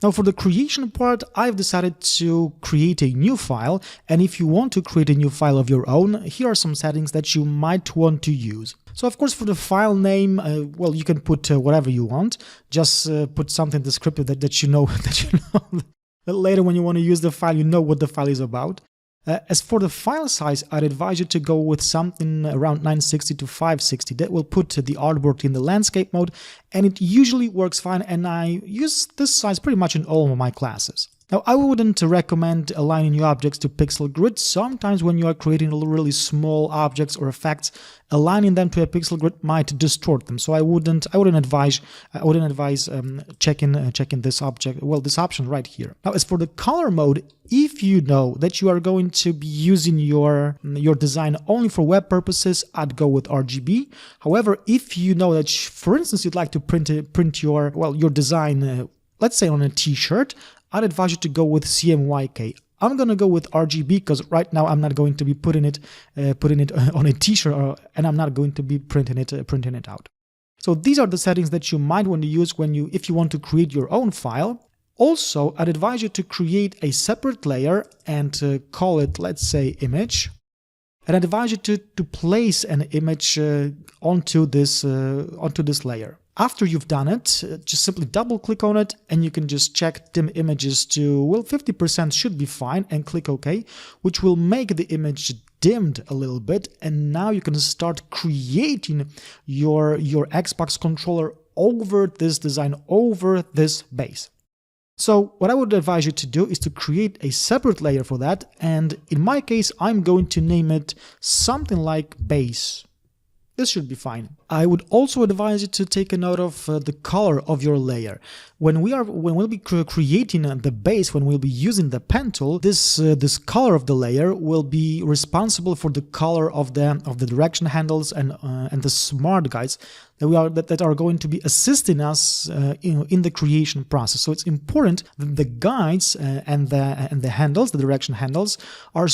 Now for the creation part, I've decided to create a new file, and if you want to create a new file of your own, here are some settings that you might want to use. So of course for the file name, well, you can put whatever you want, just put something descriptive that you know that later when you want to use the file, you know what the file is about. As for the file size, I'd advise you to go with something around 960 to 560. That will put the artwork in the landscape mode, and it usually works fine, and I use this size pretty much in all of my classes. Now, I wouldn't recommend aligning your objects to pixel grid. Sometimes when you are creating really small objects or effects, aligning them to a pixel grid might distort them. So I wouldn't advise checking this option right here. Now, as for the color mode, if you know that you are going to be using your design only for web purposes, I'd go with RGB. However, if you know that, for instance, you'd like to print your design, let's say on a t-shirt, I'd advise you to go with CMYK. I'm gonna go with RGB because right now I'm not going to be putting it on a t-shirt, and I'm not going to be printing it out. So these are the settings that you might want to use if you want to create your own file. Also, I'd advise you to create a separate layer and call it, let's say, image. And I'd advise you to place an image onto this layer. After you've done it, just simply double click on it and you can just check dim images to, well, 50% should be fine, and click OK, which will make the image dimmed a little bit. And now you can start creating your Xbox controller over this design, over this base. So what I would advise you to do is to create a separate layer for that. And in my case, I'm going to name it something like base. This should be fine. I would also advise you to take a note of the color of your layer. When we'll be creating the base, when we'll be using the pen tool, this color of the layer will be responsible for the color of the direction handles and the smart guides that are going to be assisting us in the creation process. So it's important that the guides and the handles, the direction handles, are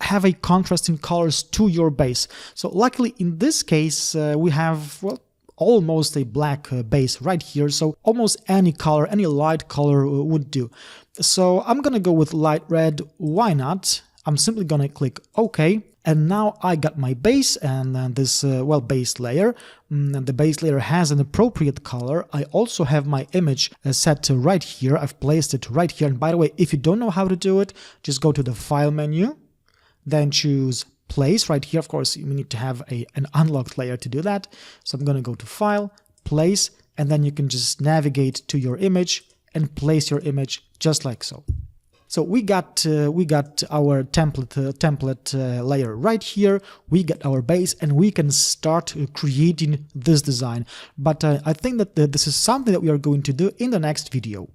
have a contrasting colors to your base. So luckily in this case we have, well, almost a black base right here, so almost any color, any light color would do. So I'm gonna go with light red. Why not? I'm simply gonna click OK, and now I got my base and this base layer. The base layer has an appropriate color. I also have my image set to right here. I've placed it right here. And by the way, if you don't know how to do it, just go to the File menu, then choose Place right here. Of course, you need to have an unlocked layer to do that. So I'm going to go to File, Place, and then you can just navigate to your image and place your image just like so. So we got our template layer right here. We got our base, and we can start creating this design. But I think that this is something that we are going to do in the next video.